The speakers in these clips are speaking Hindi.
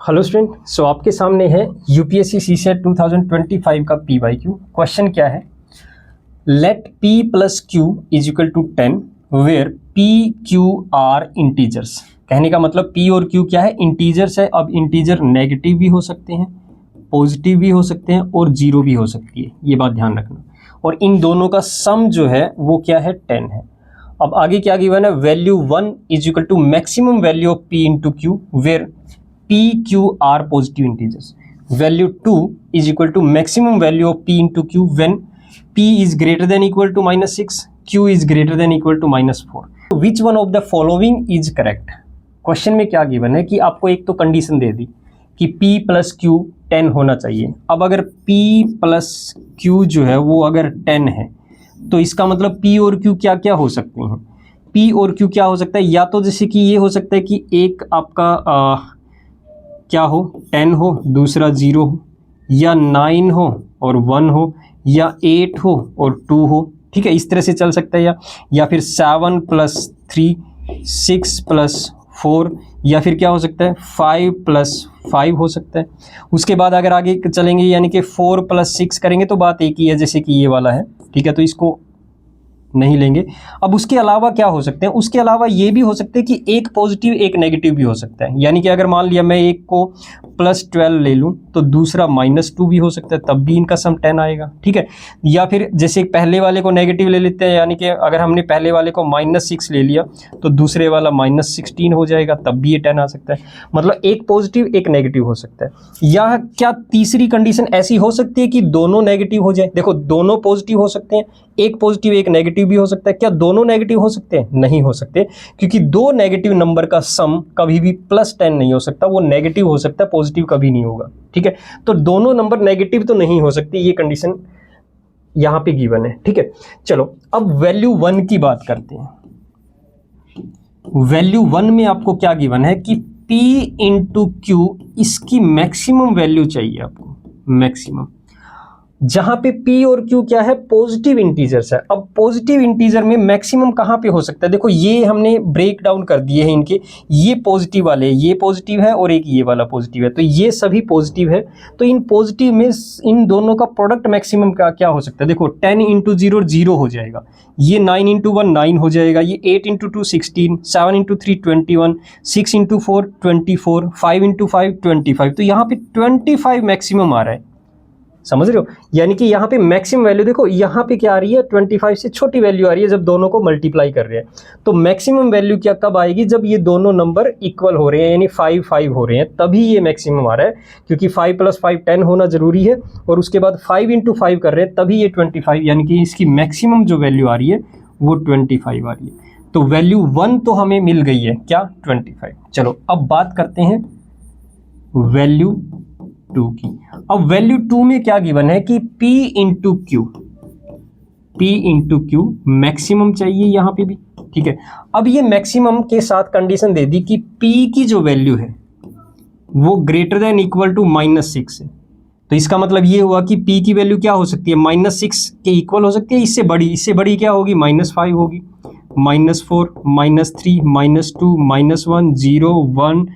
हेलो स्टूडेंट, सो आपके सामने है यूपीएससी सीसेट 2025 का PYQ। क्वेश्चन क्या है, let P plus Q is equal to 10 where P Q are integers. कहने का मतलब P और Q क्या है, इंटीजर्स है। अब इंटीजर नेगेटिव भी हो सकते हैं, पॉजिटिव भी हो सकते हैं और जीरो भी हो सकती है, ये बात ध्यान रखना। और इन दोनों का सम जो है वो क्या है, 10 है। अब आगे क्या गिवन है, value 1 is equal to maximum value of P into Q where P Q are positive integers. Value 2 is equal to maximum value of P into Q when P is greater than equal to minus 6, Q is greater than equal to minus 4. Which one of the following is correct? Question में क्या गिवन है कि आपको एक तो कंडीशन दे दी कि P प्लस Q 10 होना चाहिए। अब अगर P प्लस Q जो है वो अगर 10 है तो इसका मतलब P और Q क्या क्या हो सकते हैं। P और Q क्या हो सकता है, या तो जैसे कि ये हो सकता है कि एक आपका क्या हो, 10 हो, दूसरा 0 हो, या 9 हो और 1 हो, या 8 हो और 2 हो। ठीक है, इस तरह से चल सकता है। या फिर 7 प्लस 3, 6 प्लस 4, या फिर क्या हो सकता है 5 प्लस 5 हो सकता है। उसके बाद अगर आगे चलेंगे यानी कि 4 प्लस 6 करेंगे तो बात एक ही है, जैसे कि ये वाला है। ठीक है, तो इसको नहीं लेंगे। अब उसके अलावा क्या हो सकते हैं, उसके अलावा ये भी हो सकते हैं कि एक पॉजिटिव एक नेगेटिव भी हो सकता है। यानी कि अगर मान लिया मैं एक को +12 ले लूँ तो दूसरा -2 भी हो सकता है, तब भी इनका सम 10 आएगा। ठीक है, या फिर जैसे पहले वाले को नेगेटिव ले लेते हैं, यानी कि अगर हमने पहले वाले को -6 ले लिया तो दूसरे वाला -16 हो जाएगा, तब भी ये 10 आ सकता है। मतलब एक पॉजिटिव एक नेगेटिव हो सकता है। या क्या तीसरी कंडीशन ऐसी हो सकती है कि दोनों नेगेटिव हो जाए। देखो, दोनों पॉजिटिव हो सकते हैं, एक पॉजिटिव एक नेगेटिव भी हो सकता है। क्या दोनों नेगेटिव हो सकते हैं? नहीं हो सकते, क्योंकि दो नेगेटिव नंबर का सम कभी भी +10 नहीं हो सकता। वो नेगेटिव हो सकता है, पॉजिटिव कभी नहीं होगा। ठीक है, तो दोनों नंबर नेगेटिव तो नहीं हो सकती, ये कंडीशन यहां पे गिवन है। ठीक है, चलो अब वैल्यू 1 की बात करते हैं। वैल्यू 1 में आपको क्या गिवन है कि P इंटू Q, इसकी मैक्सिमम वैल्यू चाहिए आपको, मैक्सिमम, जहां पे P और Q क्या है, पॉजिटिव इंटीजर्स है। अब पॉजिटिव इंटीजर में मैक्सिमम कहां पे हो सकता है, देखो ये हमने ब्रेक डाउन कर दिए हैं इनके, ये पॉजिटिव वाले, ये पॉजिटिव है और एक ये वाला पॉजिटिव है, तो ये सभी पॉजिटिव है। तो इन पॉजिटिव में इन दोनों का प्रोडक्ट मैक्सिमम का क्या हो सकता है, देखो 10 इंटू 0 0 हो जाएगा, ये 9 इंटू 1 9 हो जाएगा, ये 8 इंटू 2 16, 7 इंटू 3 21, 6 इंटू 4 24, 5 इंटू 5 25। तो यहाँ पे 25 मैक्सिमम आ रहा है, समझ रहे हो। यानी कि यहाँ पे मैक्सिमम वैल्यू देखो, यहाँ पे क्या आ रही है, 25 से छोटी वैल्यू आ रही है जब दोनों को मल्टीप्लाई कर रहे हैं। तो मैक्सिमम वैल्यू क्या कब आएगी, जब ये दोनों नंबर इक्वल हो रहे हैं, यानी 5 5 हो रहे हैं, तभी ये मैक्सिमम आ रहा है। क्योंकि 5 + 5 10 होना जरूरी है, और उसके बाद 5 इंटू 5 कर रहे हैं, तभी ये 25, यानी कि इसकी मैक्सिमम जो वैल्यू आ रही है वो 25 आ रही है। तो वैल्यू 1 तो हमें मिल गई है, क्या, 25। चलो अब बात करते हैं वैल्यू 2 की। अब वैल्यू 2 में क्या गिवन है कि P इंटू Q मैक्सिमम चाहिए यहाँ पे भी। ठीक है, अब ये मैक्सिमम के साथ कंडीशन दे दी कि P की जो वैल्यू है वो ग्रेटर देन इक्वल टू -6 है। तो इसका मतलब ये हुआ कि P की वैल्यू क्या हो सकती है, -6 के इक्वल हो सकती है, इससे बड़ी क्या होगी, -5 होगी, -4 -3 -2 -1 0 1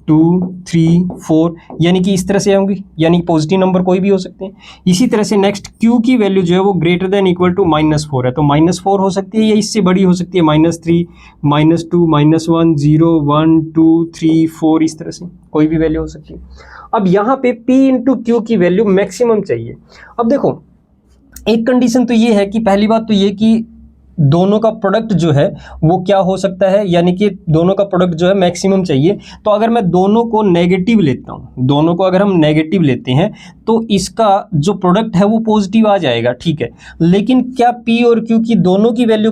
2 3 4, यानी कि इस तरह से आऊंगी, यानी पॉजिटिव नंबर कोई भी हो सकते हैं। इसी तरह से नेक्स्ट Q की वैल्यू जो है वो ग्रेटर देन इक्वल टू -4 है, तो -4 हो सकती है, या इससे बड़ी हो सकती है, -3 -2 -1 0 1 2 3 4, इस तरह से कोई भी वैल्यू हो सकती है। अब यहाँ पे P इंटू Q की वैल्यू मैक्सिमम चाहिए। अब देखो, एक कंडीशन तो ये है कि पहली बात तो ये कि दोनों का प्रोडक्ट जो है वो क्या हो सकता है, यानी कि दोनों का प्रोडक्ट जो है मैक्सिमम चाहिए। तो अगर मैं दोनों को नेगेटिव लेता हूं, दोनों को अगर हम नेगेटिव लेते हैं तो इसका जो प्रोडक्ट है वो पॉजिटिव आ जाएगा। ठीक है, लेकिन क्या P और Q की दोनों की वैल्यू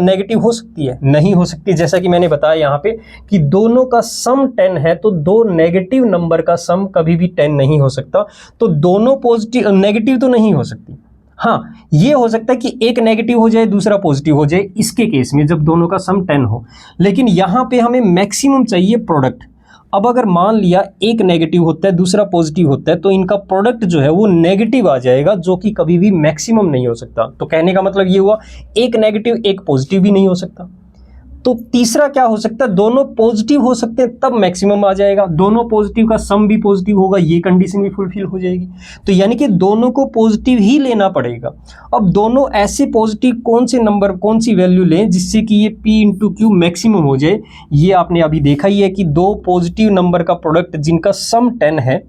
नेगेटिव हो सकती है? नहीं हो सकती। जैसा कि मैंने बताया यहाँ पे कि दोनों का सम 10 है, तो दो नेगेटिव नंबर का सम कभी भी 10 नहीं हो सकता। तो दोनों पॉजिटिव नेगेटिव तो नहीं हो सकती। हाँ, ये हो सकता है कि एक नेगेटिव हो जाए दूसरा पॉजिटिव हो जाए, इसके केस में जब दोनों का सम 10 हो। लेकिन यहाँ पे हमें मैक्सिमम चाहिए प्रोडक्ट। अब अगर मान लिया एक नेगेटिव होता है दूसरा पॉजिटिव होता है तो इनका प्रोडक्ट जो है वो नेगेटिव आ जाएगा, जो कि कभी भी मैक्सिमम नहीं हो सकता। तो कहने का मतलब ये हुआ एक नेगेटिव एक पॉजिटिव भी नहीं हो सकता। तो तीसरा क्या हो सकता है, दोनों पॉजिटिव हो सकते हैं तब मैक्सिमम आ जाएगा, दोनों पॉजिटिव का सम भी पॉजिटिव होगा, ये कंडीशन भी फुलफिल हो जाएगी। तो यानी कि दोनों को पॉजिटिव ही लेना पड़ेगा। अब दोनों ऐसे पॉजिटिव कौन से नंबर कौन सी वैल्यू लें जिससे कि ये p इंटू क्यू मैक्सिमम हो जाए। ये आपने अभी देखा ही है कि दो पॉजिटिव नंबर का प्रोडक्ट जिनका सम 10 है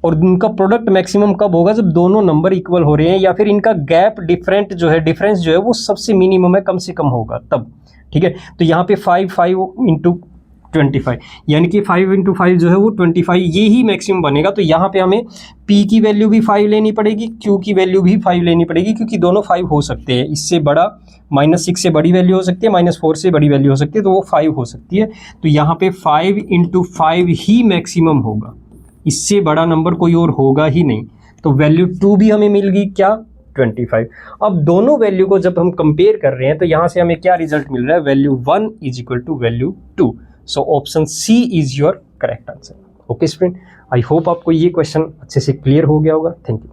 और उनका प्रोडक्ट मैक्सिमम कब होगा, जब दोनों नंबर इक्वल हो रहे हैं या फिर इनका गैप डिफरेंस जो है वो सबसे मिनिमम है, कम से कम होगा तब। ठीक है, तो यहाँ पे 5 इंटू 25 यानी कि 5 इंटू 5 जो है वो 25, ये ही मैक्सिमम बनेगा। तो यहाँ पे हमें p की वैल्यू भी 5 लेनी पड़ेगी, q की वैल्यू भी 5 लेनी पड़ेगी, क्योंकि दोनों 5 हो सकते हैं। इससे बड़ा -6 से बड़ी वैल्यू हो सकती है, -4 से बड़ी वैल्यू हो सकती है, तो वो 5 हो सकती है। तो यहाँ पे 5 इंटू 5 ही मैक्सिमम होगा, इससे बड़ा नंबर कोई और होगा ही नहीं। तो वैल्यू 2 भी हमें मिल गई, क्या 25। अब दोनों वैल्यू को जब हम कंपेयर कर रहे हैं तो यहाँ से हमें क्या रिजल्ट मिल रहा है, value 1 is equal to value 2। So option C is your correct answer. Okay student, I hope आपको ये क्वेश्चन अच्छे से क्लियर हो गया होगा। Thank you.